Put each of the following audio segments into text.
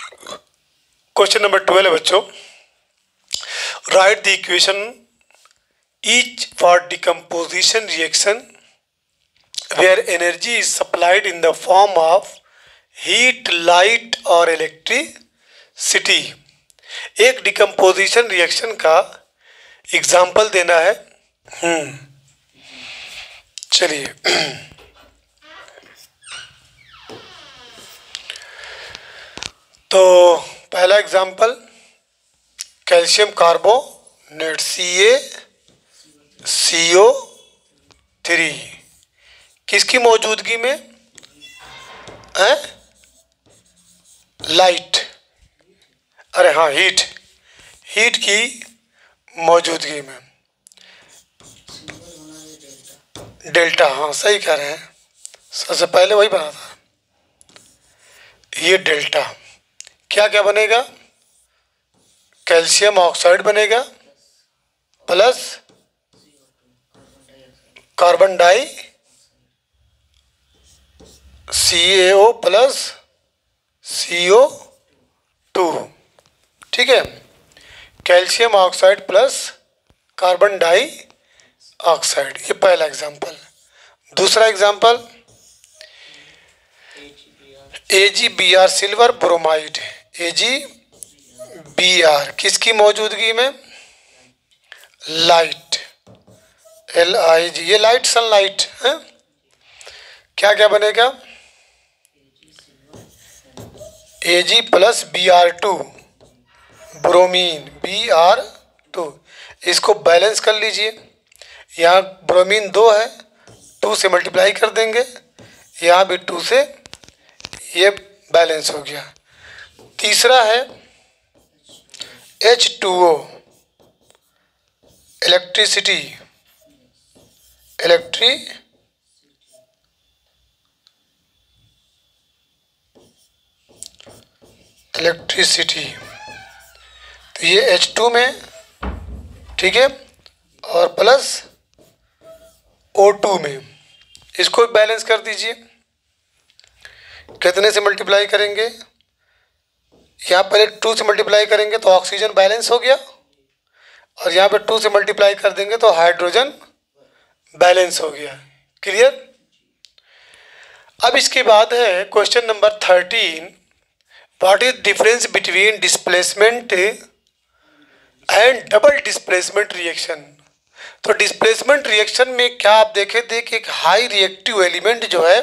Question number 12 है बच्चों। Write the equation each for decomposition reaction where energy is supplied in the form of heat, light और electricity. एक decomposition reaction का example देना है। चलिए तो पहला एग्जाम्पल कैल्शियम कार्बोनेट CaCO3 किसकी मौजूदगी में है? लाइट, अरे हाँ हीट की मौजूदगी में। डेल्टा, हाँ सही कह रहे हैं, सबसे पहले वही बना था। ये डेल्टा क्या क्या बनेगा? कैल्शियम ऑक्साइड बनेगा plus carbon di CaO plus CO2, ठीक है। Calcium oxide plus carbon dioxide, ये पहला एग्जाम्पल। दूसरा example AgBr silver bromide, AgBr किसकी मौजूदगी में? लाइट, LiG, ये लाइट सनलाइट है। क्या क्या बनेगा? Ag plus Br2 bromine, Br2, इसको बैलेंस कर लीजिए। यहाँ ब्रोमीन 2 है, 2 से मल्टीप्लाई कर देंगे, यहाँ भी 2 से, ये बैलेंस हो गया। तीसरा है H2O इलेक्ट्रिसिटी, तो ये H2 में, ठीक है, और प्लस O2 में, इसको बैलेंस कर दीजिए। कितने से मल्टीप्लाई करेंगे? यहाँ पहले 2 से मल्टीप्लाई करेंगे तो ऑक्सीजन बैलेंस हो गया, और यहाँ पे 2 से मल्टीप्लाई कर देंगे तो हाइड्रोजन बैलेंस हो गया। क्लियर? अब इसके बाद है question number 13, what is difference between displacement and double displacement reaction. तो डिस्प्लेसमेंट रिएक्शन में क्या आप देखे थे कि एक हाई रिएक्टिव एलिमेंट जो है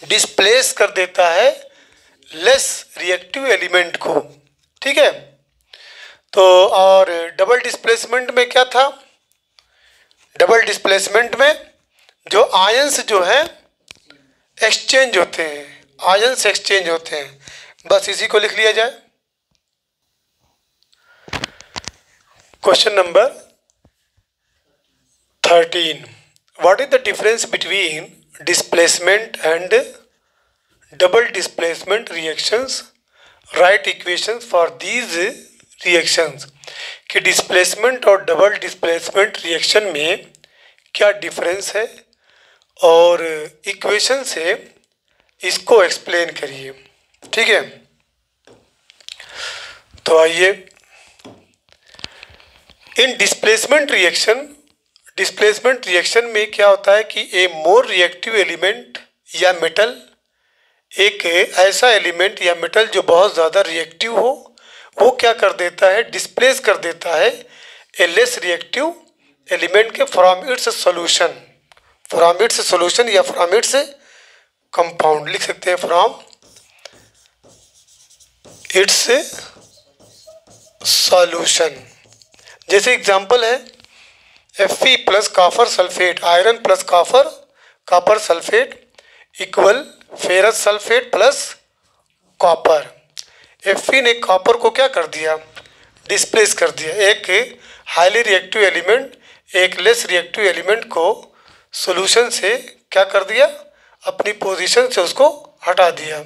डिस्प्लेस कर देता है लेस रिएक्टिव एलिमेंट को, ठीक है। तो और डबल डिस्प्लेसमेंट में क्या था? डबल डिस्प्लेसमेंट में जो आयंस जो है एक्सचेंज होते हैं, आयंस एक्सचेंज होते हैं, बस इसी को लिख लिया जाए। Question number 13, what is the difference between displacement and double displacement reactions, right equations for these reactions. कि डिस्प्लेसमेंट और डबल डिस्प्लेसमेंट रिएक्शन में क्या डिफरेंस है और इक्वेशन से इसको एक्सप्लेन करिए, ठीक है। तो आइए, इन डिस्प्लेसमेंट रिएक्शन में क्या होता है कि ए मोर रिएक्टिव एलिमेंट या मेटल, एक ऐसा एलिमेंट या मेटल जो बहुत ज़्यादा रिएक्टिव हो, वो क्या कर देता है? डिस्प्लेस कर देता है ए लेस रिएक्टिव एलिमेंट के फ्रॉम इट्स सॉल्यूशन, या फ्रॉम इट्स कंपाउंड, लिख सकते हैं फ्रॉम इट्स सॉल्यूशन। जैसे एग्जांपल है Fe plus copper sulphate, iron plus copper sulphate equal ferrous sulphate plus copper. Fe ने कॉपर को क्या कर दिया? डिस्प्लेस कर दिया। एक हाईली रिएक्टिव एलिमेंट एक लेस रिएक्टिव एलिमेंट को सॉल्यूशन से क्या कर दिया? अपनी पोजीशन से उसको हटा दिया।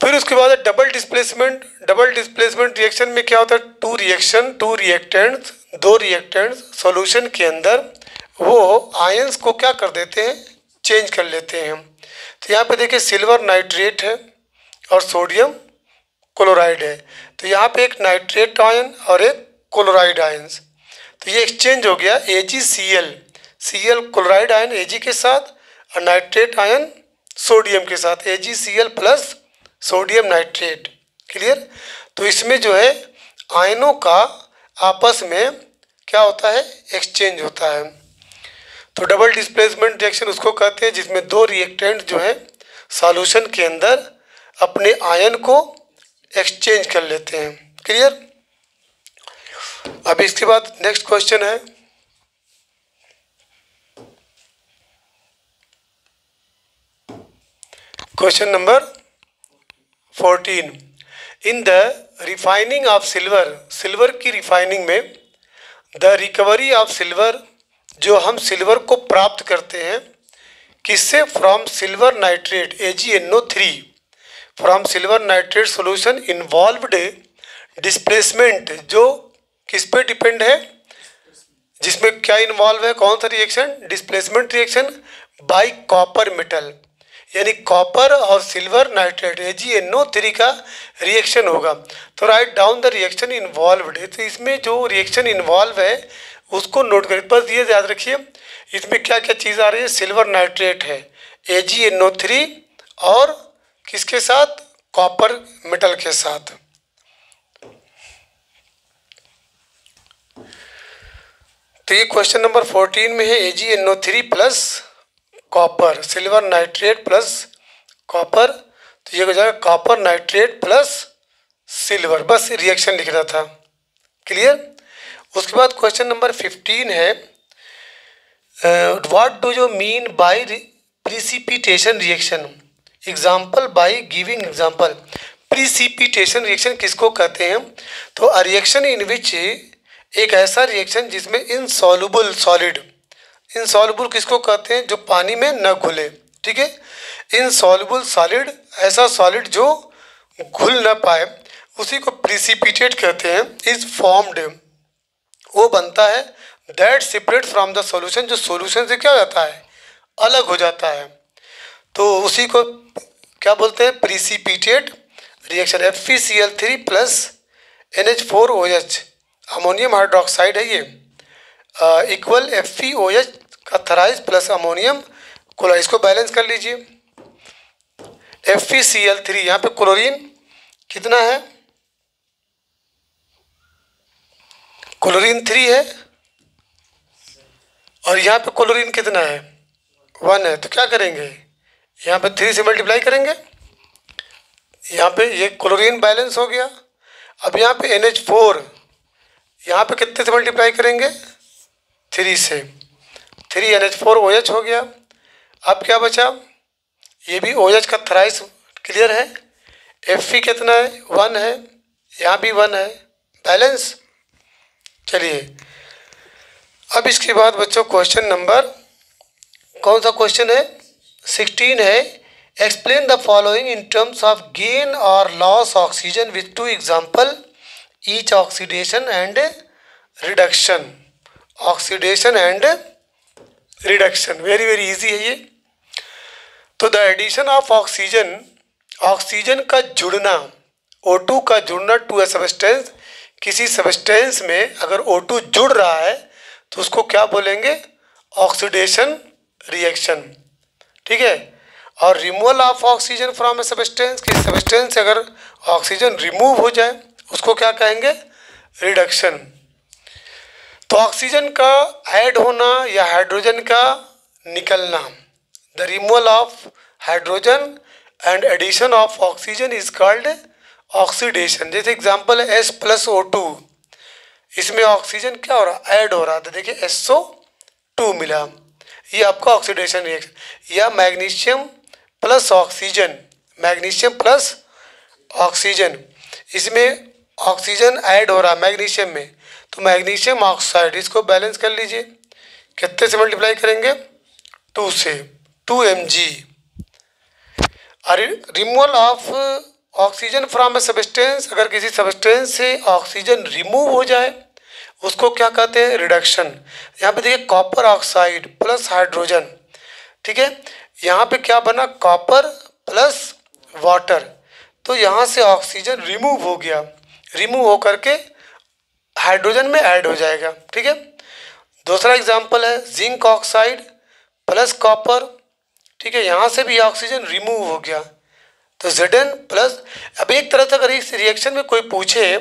फिर उसके बाद डबल डिस्प्लेसमेंट रिएक्शन में क्या होता है? दो रिएक्टेंट्स सॉल्यूशन के अंदर वो आयंस को क्या कर देते हैं? चेंज कर लेते हैं। तो यहाँ पे देखिए सिल्वर नाइट्रेट है और सोडियम क्लोराइड है। तो यहाँ पे एक नाइट्रेट आयन और एक क्लोराइड आयंस, तो ये एक्सचेंज हो गया AgCl, Cl chloride ion Ag के साथ और नाइट्रेट आयन सोडियम के साथ, AgCl plus sodium nitrate. Clear. तो इसमें जो है आयनों का आपस में क्या होता है, एक्सचेंज होता है। तो डबल डिस्प्लेसमेंट रिएक्शन उसको कहते हैं जिसमें दो रिएक्टेंट जो है सॉल्यूशन के अंदर अपने आयन को एक्सचेंज कर लेते हैं। क्लियर। अब इसके बाद नेक्स्ट क्वेश्चन है, question number 14। In the refining of silver, silver की रिफाइनिंग में द रिकवरी ऑफ सिल्वर, जो हम सिल्वर को प्राप्त करते हैं किससे, from silver nitrate AgNO3, from silver nitrate solution involved displacement, जो किस पे डिपेंड है, जिसमें क्या इन्वॉल्व है, कौन सा reaction, displacement reaction by copper metal, यानी कॉपर और सिल्वर नाइट्रेट AgNO3 का रिएक्शन होगा। तो write down the reaction involved है, तो इसमें जो रिएक्शन इन्वॉल्व है उसको नोट करें। बस ये याद रखिए इसमें क्या क्या चीज़ आ रही है, सिल्वर नाइट्रेट है AgNO3 और किसके साथ, कॉपर मेटल के साथ। तो ये क्वेश्चन नंबर 14 में है AgNO3 plus copper, silver nitrate plus copper, तो ये हो जाएगा कॉपर नाइट्रेट प्लस सिल्वर, बस रिएक्शन लिखना था। क्लियर। उसके बाद क्वेश्चन नंबर 15 है, what do you mean by precipitation reaction, example by giving example. Precipitation reaction किसको कहते हैं, तो अ रिएक्शन इन विच, एक ऐसा रिएक्शन जिसमें इनसॉल्युबल सॉलिड, इनसॉल्युबल किसको कहते हैं, जो पानी में न घुले। ठीक है, इनसॉल्युबल सॉलिड, ऐसा सॉलिड जो घुल न पाए उसी को प्रिसिपिटेट कहते हैं। इज फॉर्म्ड, वो बनता है, that separate from the solution, जो सॉल्यूशन से क्या हो जाता है, अलग हो जाता है, तो उसी को क्या बोलते हैं, precipitate reaction. FeCl3 plus NH4OH, ammonium hydroxide है ये, इक्वल FeOH का थराइज प्लस अमोनियम क्लोराइड, इसको बैलेंस कर लीजिए। FeCl3, यहाँ पे क्लोरीन कितना है, क्लोरीन 3 है और यहाँ पे क्लोरीन कितना है, 1 है, तो क्या करेंगे, यहाँ पे 3 से मल्टीप्लाई करेंगे, यहाँ पे ये क्लोरीन बैलेंस हो गया। अब यहाँ पे NH4, यहाँ पे कितने से मल्टीप्लाई करेंगे, 3 से, 3NH4OH हो गया। अब क्या बचा, ये भी OH का थराइस क्लियर है, Fe कितना है, 1 है, यहाँ भी 1 है, बैलेंस। चलिए अब इसके बाद बच्चों क्वेश्चन नंबर, कौन सा क्वेश्चन है, 16 है, explain the following in terms of gain और loss oxygen with 2 example each, oxidation and reduction, oxidation and reduction, very very easy है ये। तो the addition of oxygen, oxygen का जुड़ना, O2 का जुड़ना टू ए सब्सटेंस, किसी सब्सटेंस में अगर O2 जुड़ रहा है तो उसको क्या बोलेंगे, ऑक्सीडेशन रिएक्शन। ठीक है, और removal of oxygen from A substance, किसी सब्सटेंस से अगर ऑक्सीजन रिमूव हो जाए उसको क्या कहेंगे, रिडक्शन। तो ऑक्सीजन का ऐड होना या हाइड्रोजन का निकलना, the removal of hydrogen and addition of oxygen is called oxidation. जैसे एग्जांपल है H+O2, इसमें ऑक्सीजन क्या हो रहा, ऐड हो रहा, तो देखिए SO2 मिला, ये आपका ऑक्सीडेशन रिएक्शन। या magnesium plus oxygen, magnesium plus oxygen, इसमें ऑक्सीजन ऐड हो रहा मैग्नीशियम में, तो मैग्नीशियम ऑक्साइड, इसको बैलेंस कर लीजिए, कितने से मल्टीप्लाई करेंगे, 2 से, 2 Mg। Removal of oxygen from a substance, अगर किसी सब्सटेंस से ऑक्सीजन रिमूव हो जाए उसको क्या कहते हैं, रिडक्शन। यहाँ पे देखिए कॉपर ऑक्साइड प्लस हाइड्रोजन, ठीक है, यहाँ पे क्या बना, कॉपर प्लस वाटर, तो यहाँ से ऑक्सीजन रिमूव हो गया, रिमूव हो करके हाइड्रोजन में ऐड हो जाएगा। ठीक है। दूसरा एग्जाम्पल है जिंक ऑक्साइड प्लस कॉपर। ठीक है, यहाँ से भी ऑक्सीजन रिमूव हो गया, तो Zn प्लस। अब एक तरह से अगर इस रिएक्शन में कोई पूछे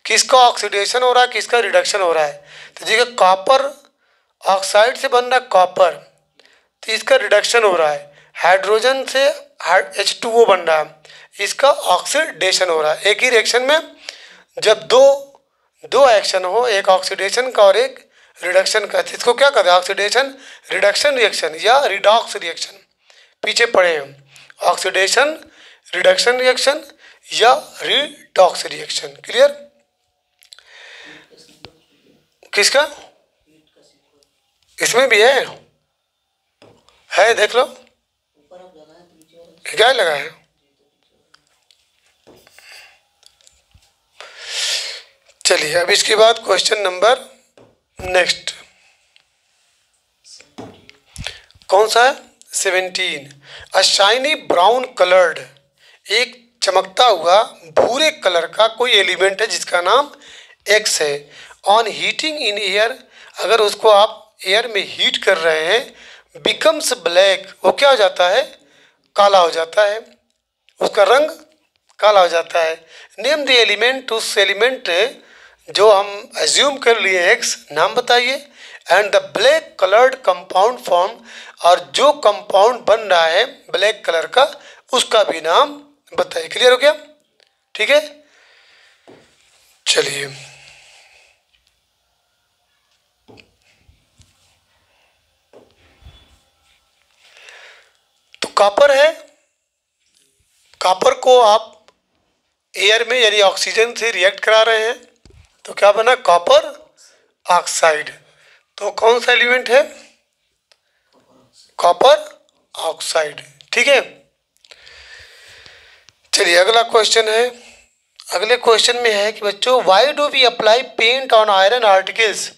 किसका ऑक्सीडेशन हो रहा है किसका रिडक्शन हो रहा है, तो देखिए कॉपर ऑक्साइड से बन रहा है कॉपर, तो इसका रिडक्शन हो रहा है। हाइड्रोजन से H2O बन रहा है, इसका ऑक्सीडेशन हो रहा है। एक ही रिएक्शन में जब दो एक्शन हो, एक ऑक्सीडेशन का और एक रिडक्शन का, तो इसको क्या कहते हैं, ऑक्सीडेशन रिडक्शन रिएक्शन या रिडॉक्स रिएक्शन। पीछे पढ़े हैं, ऑक्सीडेशन रिडक्शन रिएक्शन या रिडॉक्स रिएक्शन। क्लियर? किसका? इसमें भी है देख लो क्या लगा है। चलिए अब इसके बाद क्वेश्चन नंबर नेक्स्ट कौन सा है? 17। अ शाइनी ब्राउन कलर्ड, एक चमकता हुआ भूरे कलर का कोई एलिमेंट है जिसका नाम X है। ऑन हीटिंग इन एयर, अगर उसको आप एयर में हीट कर रहे हैं, बिकम्स ब्लैक, वो क्या हो जाता है? काला हो जाता है, उसका रंग काला हो जाता है। नेम द एलिमेंट, उस एलिमेंट जो हम एज्यूम कर लिए X, नाम बताइए। And the black coloured compound form, और जो कंपाउंड बन रहा है ब्लैक कलर का उसका भी नाम बताइए। क्लियर हो गया? ठीक है, चलिए तो कॉपर है, कॉपर को आप एयर में यानी ऑक्सीजन से रिएक्ट करा रहे हैं तो क्या बना? Copper oxide. तो कौन सा एलिमेंट है? Copper oxide. ठीक है, चलिए अगला क्वेश्चन है। अगले क्वेश्चन में है कि बच्चों why do we apply paint on iron articles,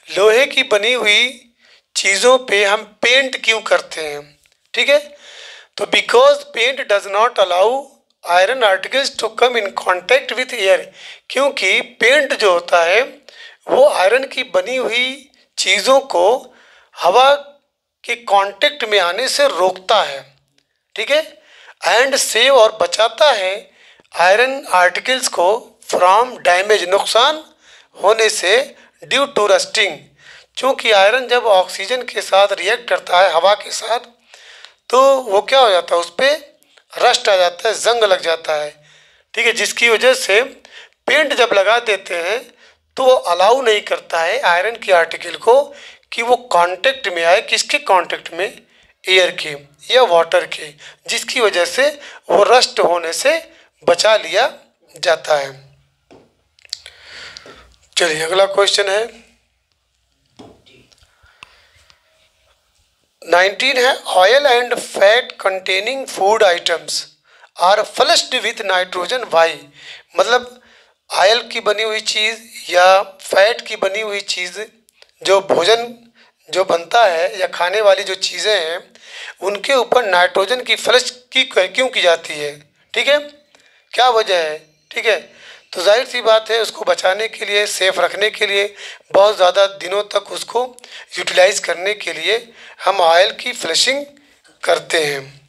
लोहे की बनी हुई चीज़ों पे हम पेंट क्यों करते हैं? ठीक है, तो because paint does not allow iron articles to come in contact with air, क्योंकि पेंट जो होता है वो आयरन की बनी हुई चीज़ों को हवा के कांटेक्ट में आने से रोकता है। ठीक है, एंड सेव और बचाता है आयरन आर्टिकल्स को फ्रॉम डैमेज, नुकसान होने से, ड्यू टू रस्टिंग, चूँकि आयरन जब ऑक्सीजन के साथ रिएक्ट करता है हवा के साथ तो वो क्या हो जाता है, उस पर रस्ट आ जाता है, जंग लग जाता है। ठीक है, जिसकी वजह से पेंट जब लगा देते हैं तो वो अलाउ नहीं करता है आयरन की आर्टिकल को कि वो कांटेक्ट में आए। किसके कांटेक्ट में? एयर के या वाटर के, जिसकी वजह से वो रस्ट होने से बचा लिया जाता है। चलिए अगला क्वेश्चन है 19 है। Oil and fat containing food items are flushed with nitrogen why, मतलब ऑयल की बनी हुई चीज़ या फैट की बनी हुई चीज़, जो भोजन जो बनता है या खाने वाली जो चीज़ें हैं उनके ऊपर नाइट्रोजन की फ्लश क्यों की जाती है? ठीक है, क्या वजह है? ठीक है, तो जाहिर सी बात है उसको बचाने के लिए, सेफ रखने के लिए, बहुत ज़्यादा दिनों तक उसको यूटिलाइज करने के लिए हम ऑयल की फ्लशिंग करते हैं।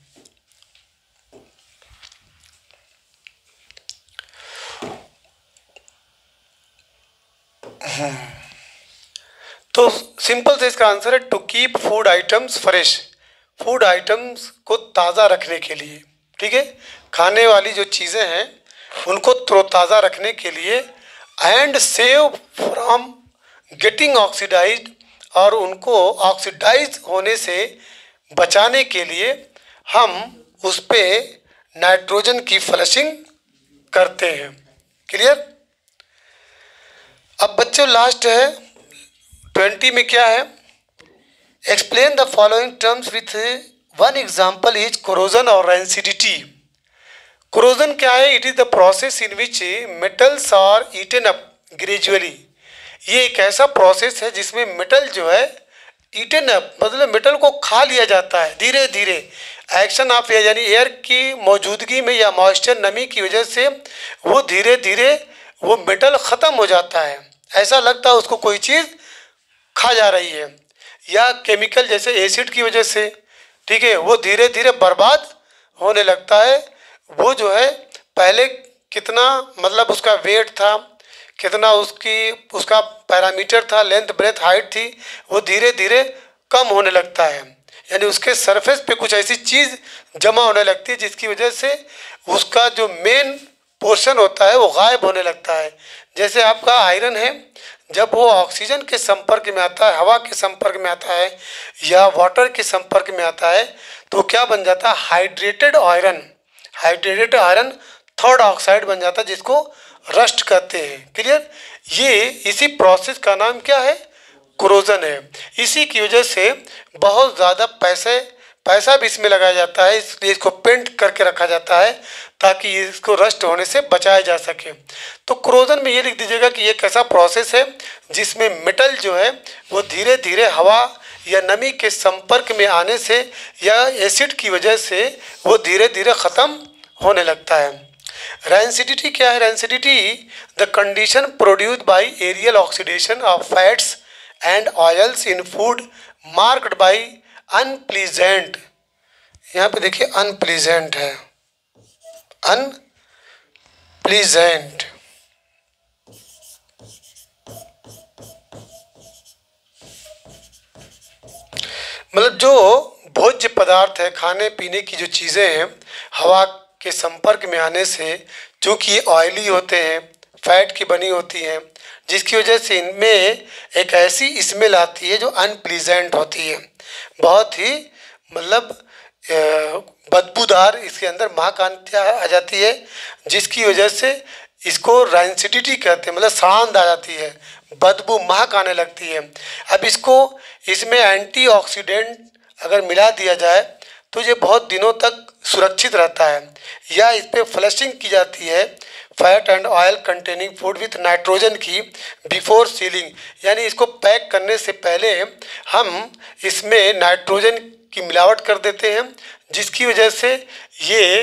तो सिंपल से इसका आंसर है to keep food items fresh, food items को ताज़ा रखने के लिए। ठीक है, खाने वाली जो चीज़ें हैं उनको तरोताज़ा रखने के लिए, and save from getting oxidised, और उनको ऑक्सीडाइज होने से बचाने के लिए हम उस पर नाइट्रोजन की फ्लशिंग करते हैं। क्लियर? अब बच्चों लास्ट है 20 में क्या है? Explain the following terms with one example is corrosion और रेंसिडिटी। कोरोजन क्या है? It is the process in which metals are eaten up gradually. ये एक ऐसा प्रोसेस है जिसमें मेटल जो है ईटन अप मतलब मेटल को खा लिया जाता है धीरे धीरे। एक्शन ऑफ एयर यानी एयर की मौजूदगी में या मॉइस्चर नमी की वजह से वो धीरे धीरे वो मेटल ख़त्म हो जाता है। ऐसा लगता है उसको कोई चीज़ खा जा रही है। या केमिकल जैसे एसिड की वजह से, ठीक है, वो धीरे धीरे बर्बाद होने लगता है। वो जो है पहले कितना मतलब उसका वेट था, कितना उसका पैरामीटर था, लेंथ ब्रेथ हाइट थी, वो धीरे धीरे कम होने लगता है। यानी उसके सरफेस पे कुछ ऐसी चीज़ जमा होने लगती है जिसकी वजह से उसका जो मेन पोर्शन होता है वो गायब होने लगता है। जैसे आपका आयरन है, जब वो ऑक्सीजन के संपर्क में आता है, हवा के संपर्क में आता है या वाटर के संपर्क में आता है तो क्या बन जाता है, hydrated iron. Hydrated iron third oxide बन जाता है जिसको रस्ट कहते हैं। क्लियर? ये इसी प्रोसेस का नाम क्या है, कोरोजन है। इसी की वजह से बहुत ज़्यादा पैसा भी इसमें लगाया जाता है, इसलिए इसको पेंट करके रखा जाता है ताकि इसको रस्ट होने से बचाया जा सके। तो कोरोजन में ये लिख दीजिएगा कि ये एक ऐसा प्रोसेस है जिसमें मेटल जो है वो धीरे धीरे हवा या नमी के संपर्क में आने से या एसिड की वजह से वो धीरे धीरे ख़त्म होने लगता है। रैंसिडिटी क्या है? Rancidity the condition produced by aerial oxidation of fats and oils in food marked by unpleasant, यहाँ पे देखिए अनप्लीजेंट है, अनप्लीजेंट मतलब जो भोज्य पदार्थ है, खाने पीने की जो चीज़ें हैं, हवा के संपर्क में आने से चूँकि ऑयली होते हैं, फैट की बनी होती हैं, जिसकी वजह से इनमें एक ऐसी स्मेल आती है जो अनप्लीजेंट होती है, बहुत ही मतलब बदबूदार, इसके अंदर महक आ जाती है, जिसकी वजह से इसको रैंसिडिटी कहते हैं, मतलब सड़ांध आ जाती है, बदबू महक आने लगती है। अब इसमें एंटीऑक्सीडेंट अगर मिला दिया जाए तो ये बहुत दिनों तक सुरक्षित रहता है। या इस पर फ्लशिंग की जाती है fat and oil containing food with nitrogen की बिफोर सीलिंग, यानी इसको पैक करने से पहले हम इसमें नाइट्रोजन की मिलावट कर देते हैं, जिसकी वजह से ये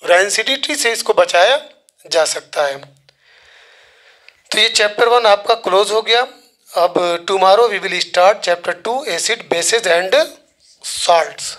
रैंसिडिटी से इसको बचाया जा सकता है। तो ये चैप्टर 1 आपका क्लोज हो गया। अब tomorrow we will start chapter 2 acid bases and salts.